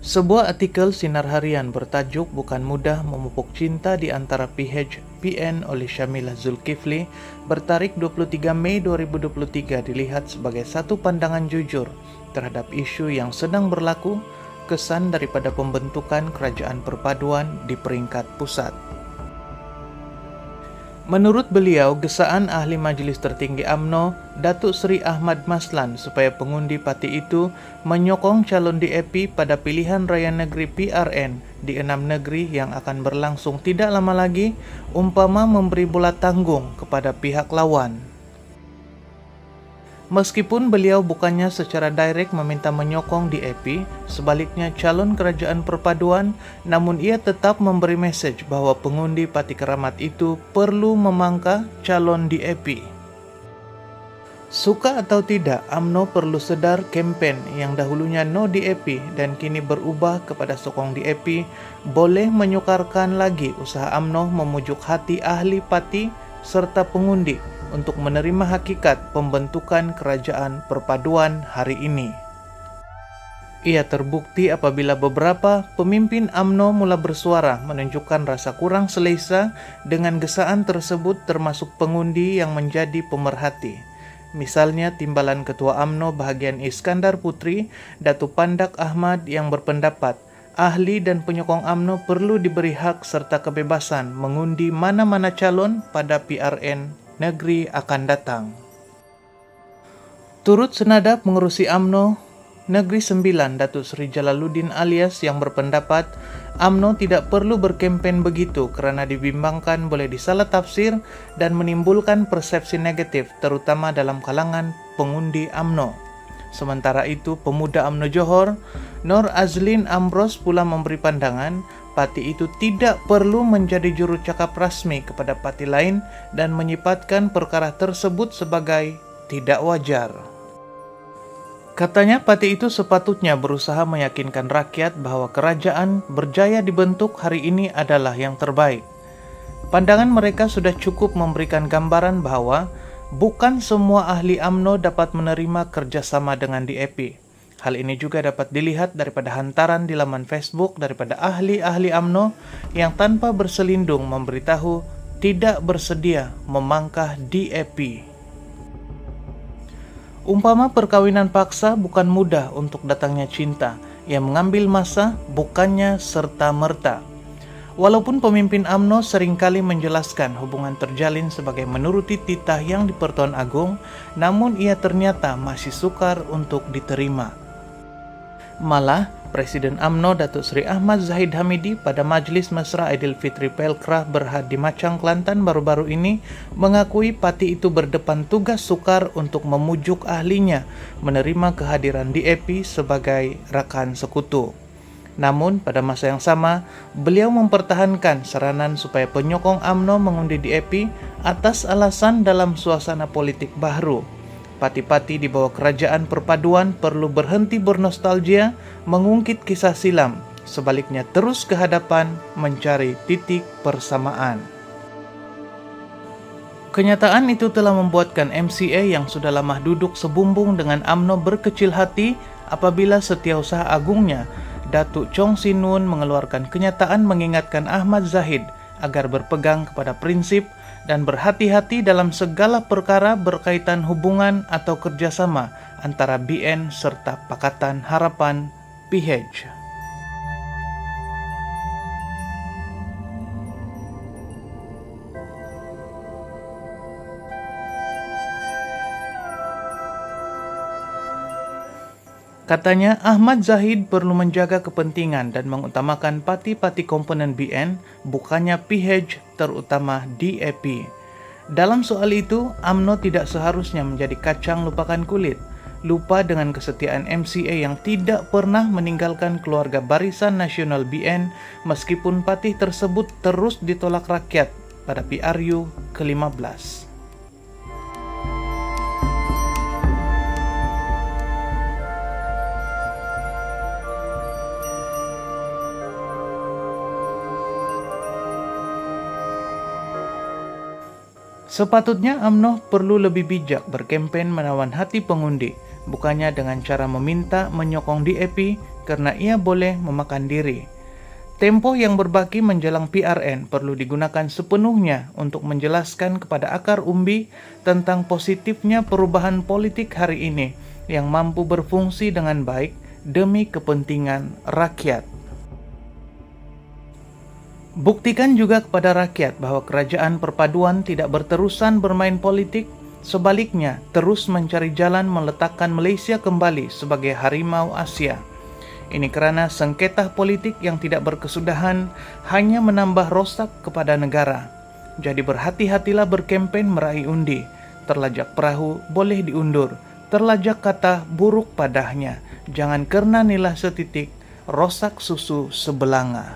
Sebuah artikel Sinar Harian bertajuk "Bukan Mudah Memupuk Cinta di Antara PH-PN" oleh Syamilah Zulkifli bertarik 23 Mei 2023 dilihat sebagai satu pandangan jujur terhadap isu yang sedang berlaku, kesan daripada pembentukan kerajaan perpaduan di peringkat pusat. Menurut beliau, gesaan ahli Majelis Tertinggi UMNO, Datuk Seri Ahmad Maslan, supaya pengundi parti itu menyokong calon DAP pada pilihan raya negeri PRN di 6 negeri yang akan berlangsung tidak lama lagi, umpama memberi bola tanggung kepada pihak lawan. Meskipun beliau bukannya secara direct meminta menyokong DAP, sebaliknya calon kerajaan perpaduan, namun ia tetap memberi mesej bahawa pengundi Parti Keramat itu perlu memangka calon DAP. Suka atau tidak, UMNO perlu sedar kempen yang dahulunya no DAP dan kini berubah kepada sokong DAP boleh menyukarkan lagi usaha UMNO memujuk hati ahli parti serta pengundi untuk menerima hakikat pembentukan kerajaan perpaduan hari ini. Ia terbukti apabila beberapa pemimpin UMNO mula bersuara menunjukkan rasa kurang selesa dengan gesaan tersebut, termasuk pengundi yang menjadi pemerhati. Misalnya Timbalan Ketua UMNO bahagian Iskandar Putri, Datuk Pandak Ahmad, yang berpendapat ahli dan penyokong UMNO perlu diberi hak serta kebebasan mengundi mana-mana calon pada PRN negeri akan datang. Turut senada mengurusi UMNO Negeri 9, Datuk Seri Jalaluddin Alias, yang berpendapat UMNO tidak perlu berkempen begitu kerana dibimbangkan boleh disalah tafsir dan menimbulkan persepsi negatif terutama dalam kalangan pengundi UMNO. Sementara itu, pemuda UMNO Johor, Nur Azlin Amros, pula memberi pandangan parti itu tidak perlu menjadi juru cakap rasmi kepada parti lain dan menyifatkan perkara tersebut sebagai tidak wajar. Katanya parti itu sepatutnya berusaha meyakinkan rakyat bahawa kerajaan berjaya dibentuk hari ini adalah yang terbaik. Pandangan mereka sudah cukup memberikan gambaran bahawa bukan semua ahli UMNO dapat menerima kerjasama dengan DAP. Hal ini juga dapat dilihat daripada hantaran di laman Facebook daripada ahli-ahli UMNO yang tanpa berselindung memberitahu tidak bersedia memangkah DAP. Umpama perkawinan paksa bukan mudah untuk datangnya cinta, yang mengambil masa bukannya serta-merta. Walaupun pemimpin UMNO seringkali menjelaskan hubungan terjalin sebagai menuruti titah yang di Pertuan Agong, namun ia ternyata masih sukar untuk diterima. Malah, Presiden UMNO Datuk Seri Ahmad Zahid Hamidi pada Majlis Mesra Aidilfitri Pelkrah Berhad di Macang, Kelantan baru-baru ini mengakui parti itu berdepan tugas sukar untuk memujuk ahlinya menerima kehadiran DAP sebagai rakan sekutu. Namun, pada masa yang sama, beliau mempertahankan saranan supaya penyokong UMNO mengundi DAP atas alasan dalam suasana politik baru. Parti-parti di bawah kerajaan perpaduan perlu berhenti bernostalgia, mengungkit kisah silam, sebaliknya terus ke hadapan mencari titik persamaan. Kenyataan itu telah membuatkan MCA yang sudah lama duduk sebumbung dengan UMNO berkecil hati apabila Setiausaha Agungnya, Datuk Chong Sin Nun, mengeluarkan kenyataan mengingatkan Ahmad Zahid agar berpegang kepada prinsip dan berhati-hati dalam segala perkara berkaitan hubungan atau kerjasama antara BN serta Pakatan Harapan PH. Katanya, Ahmad Zahid perlu menjaga kepentingan dan mengutamakan parti-parti komponen BN, bukannya PH, terutama DAP. Dalam soal itu, UMNO tidak seharusnya menjadi kacang lupakan kulit, lupa dengan kesetiaan MCA yang tidak pernah meninggalkan keluarga Barisan Nasional BN meskipun parti tersebut terus ditolak rakyat pada PRU ke-15. Sepatutnya UMNO perlu lebih bijak berkempen menawan hati pengundi, bukannya dengan cara meminta menyokong DAP karena ia boleh memakan diri. Tempo yang berbaki menjelang PRN perlu digunakan sepenuhnya untuk menjelaskan kepada akar umbi tentang positifnya perubahan politik hari ini yang mampu berfungsi dengan baik demi kepentingan rakyat. Buktikan juga kepada rakyat bahwa kerajaan perpaduan tidak berterusan bermain politik, sebaliknya terus mencari jalan meletakkan Malaysia kembali sebagai harimau Asia. Ini kerana sengketa politik yang tidak berkesudahan hanya menambah rosak kepada negara. Jadi berhati-hatilah berkempen meraih undi. Terlajak perahu boleh diundur, terlajak kata buruk padahnya. Jangan kerna nilai setitik, rosak susu sebelanga.